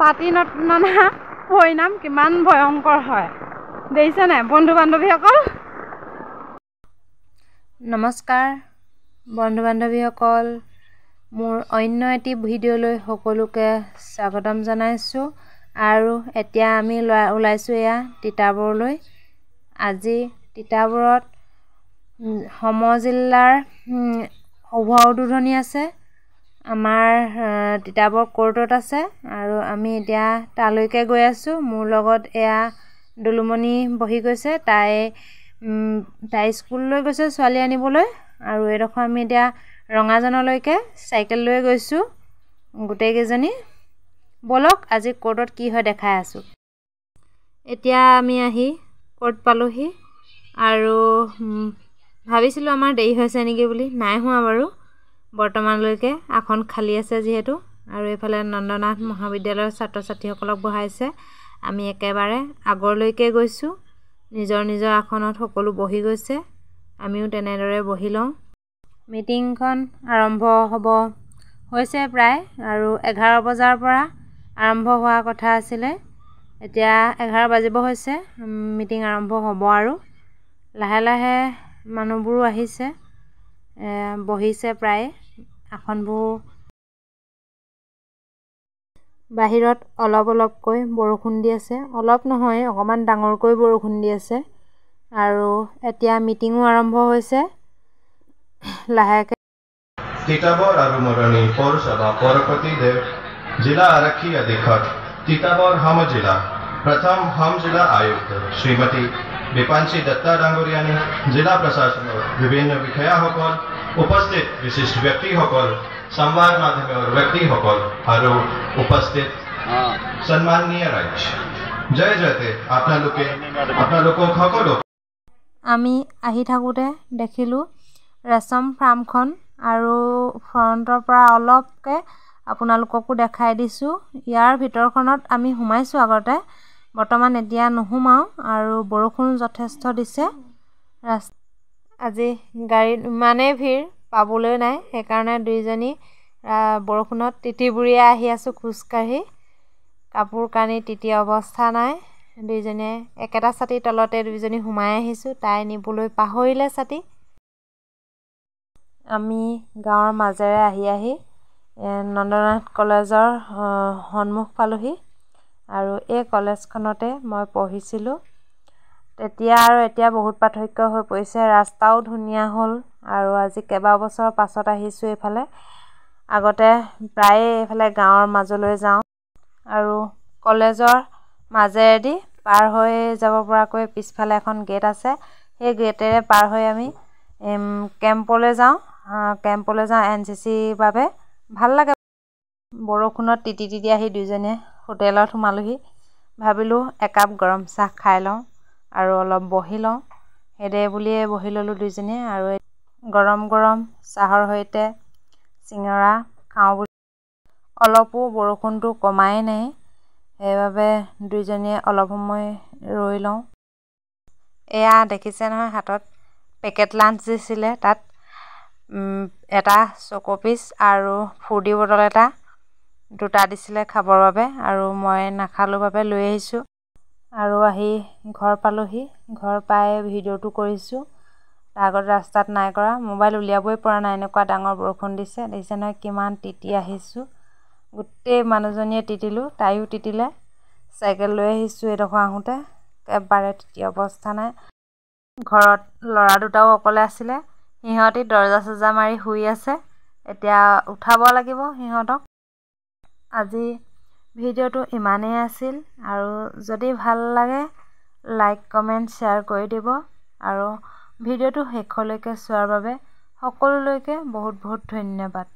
ছাতি ননা পৰিণাম কিমান ভয়ংকৰ হয় দেখিছে নাই বন্ধু বান্ধৱীসকল। নমস্কাৰ বন্ধু বান্ধৱীসকল, মোৰ অন্য এটি ভিডিঅ'লৈ সকলোকে স্বাগতম জনাইছোঁ। আৰু এতিয়া আমি ওলাইছোঁ এয়া তিতাবৰলৈ। আজি তিতাবৰত সমজিল্লাৰ সভা উদ্বোধনী আছে। আমাৰ তিতাবৰ কোৰ্টত আছে আৰু আমি এতিয়া তালৈকে গৈ আছোঁ। মোৰ লগত এয়া দুলুমণি বহি গৈছে, তাই স্কুললৈ গৈছে ছোৱালী আনিবলৈ। আৰু এইডোখৰ আমি এতিয়া ৰঙাজানলৈকে চাইকেল লৈ গৈছোঁ গোটেইকেইজনী। ব'লক আজি কোৰ্টত কি হয় দেখাই আছোঁ। এতিয়া আমি আহি কোৰ্ট পালোহি আৰু ভাবিছিলোঁ আমাৰ দেৰি হৈছে নেকি বুলি, নাই হোৱা বাৰু বৰ্তমানলৈকে। আসন খালী আছে যিহেতু। আৰু এইফালে নন্দনাথ মহাবিদ্যালয়ৰ ছাত্ৰ ছাত্ৰীসকলক বহাইছে। আমি একেবাৰে আগলৈকে গৈছোঁ। নিজৰ নিজৰ আসনত সকলো বহি গৈছে, আমিও তেনেদৰে বহি লওঁ। মিটিংখন আৰম্ভ হ'ব হৈছে প্ৰায়, আৰু 11 বজাৰ পৰা আৰম্ভ হোৱাৰ কথা আছিলে। এতিয়া 11 বাজিব হৈছে, মিটিং আৰম্ভ হ'ব আৰু লাহে লাহে মানুহবোৰো আহিছে, বহিছে প্ৰায়। আসনবোৰ বাহিৰত অলপ অলপকৈ বৰষুণ দি আছে, অলপ নহয় অকণমান ডাঙৰকৈ বৰষুণ দি আছে। আৰু এতিয়া মিটিঙো আৰম্ভ হৈছে লাহেকৈ। তিতাবৰ আৰু মৰণি পৌৰসভা পৰপতি দেৱ, জিলা আৰক্ষী অধীক্ষক তিতাবৰ হাম জিলা, প্ৰথম হাম জিলা আয়ুক্ত শ্ৰীমতী বিপাঞ্চি দত্তা ডাঙৰীয়ানী, জিলা প্ৰশাসনৰ বিভিন্ন বিষয়াসকল, উপস্থিত বিশিষ্ট ব্যক্তিসকল, সংবাদ মাধ্যমৰ ব্যক্তিসকল আৰু উপস্থিত সন্মানীয় ৰাইজ, জয় জয়তে আপোনালোকক সকলো। আমি আহি থাকোঁতে দেখিলোঁ ৰেচম ফাৰ্মখন, আৰু ফ্ৰণ্টৰ পৰা অলপকৈ আপোনালোককো দেখাই দিছোঁ। ইয়াৰ ভিতৰখনত আমি সোমাইছোঁ আগতে, বৰ্তমান এতিয়া নোসোমাওঁ। আৰু বৰষুণ যথেষ্ট দিছে। আজি গাড়ীত ইমানেই ভিৰ পাবলৈ নাই, সেইকাৰণে দুইজনী বৰষুণত তিতি বুৰিয়ে আহি আছোঁ খোজকাঢ়ি। কাপোৰ কানি তিতি অৱস্থা নাই। দুইজনীয়ে একেটা ছাতিৰ তলতে দুইজনী সোমাই আহিছোঁ। তাই নিবলৈ পাহৰিলে ছাতি। আমি গাঁৱৰ মাজেৰে আহি নন্দনাথ কলেজৰ সন্মুখ পালোহি। আৰু এই কলেজখনতে মই পঢ়িছিলোঁ তেতিয়া, আৰু এতিয়া বহুত পাৰ্থক্য হৈ পৰিছে। ৰাস্তাও ধুনীয়া হ'ল, আৰু আজি কেইবাবছৰৰ পাছত আহিছোঁ এইফালে। আগতে প্ৰায়ে এইফালে গাঁৱৰ মাজলৈ যাওঁ, আৰু কলেজৰ মাজেৰেদি পাৰ হৈ যাব পৰাকৈ পিছফালে এখন গেট আছে। সেই গেটেৰে পাৰ হৈ আমি কেম্পলৈ যাওঁ NCCৰ বাবে। ভাল লাগে। বৰষুণত তিতি তিতি আহি দুইজনীয়ে হোটেলত সোমালোহি। ভাবিলোঁ একাপ গৰম চাহ খাই লওঁ আৰু অলপ বহি লওঁ, সেইদৰে বুলিয়ে বহি ল'লোঁ দুইজনীয়ে। আৰু গৰম গৰম চাহৰ সৈতে চিঙৰা খাওঁ বুলি অলপো বৰষুণটো কমাই নাই, সেইবাবে দুইজনীয়ে অলপ সময় ৰৈ লওঁ। এয়া দেখিছে নহয়, হাতত পেকেট লাঞ্চ দিছিলে, তাত এটা চক'পিচ আৰু ফ্ৰুটি বটল এটা, দুটা দিছিলে খাবৰ বাবে, আৰু মই নাখালোঁ বাবে লৈ আহিছোঁ। আৰু আহি ঘৰ পালোহি। ঘৰ পাই ভিডিঅ'টো কৰিছোঁ, তাৰ আগত ৰাস্তাত নাই কৰা। মোবাইল উলিয়াবই পৰা নাই, এনেকুৱা ডাঙৰ বৰষুণ দিছে। দেখিছে নহয় কিমান তিতি আহিছোঁ। গোটেই মানুহজনীয়ে তিতিলোঁ, তাইও তিতিলে। চাইকেল লৈ আহিছোঁ এইডোখৰ আহোঁতে, একেবাৰে তিতি অৱস্থা নাই। ঘৰত ল'ৰা দুটাও অকলে আছিলে, সিহঁতি দৰ্জা চৰ্জা মাৰি শুই আছে। এতিয়া উঠাব লাগিব সিহঁতক। আজি ভিডিঅ'টো ইমানেই আছিল, আৰু যদি ভাল লাগে লাইক কমেণ্ট শ্বেয়াৰ কৰি দিব। আৰু ভিডিঅ'টো শেষলৈকে চোৱাৰ বাবে সকলোলৈকে বহুত বহুত ধন্যবাদ।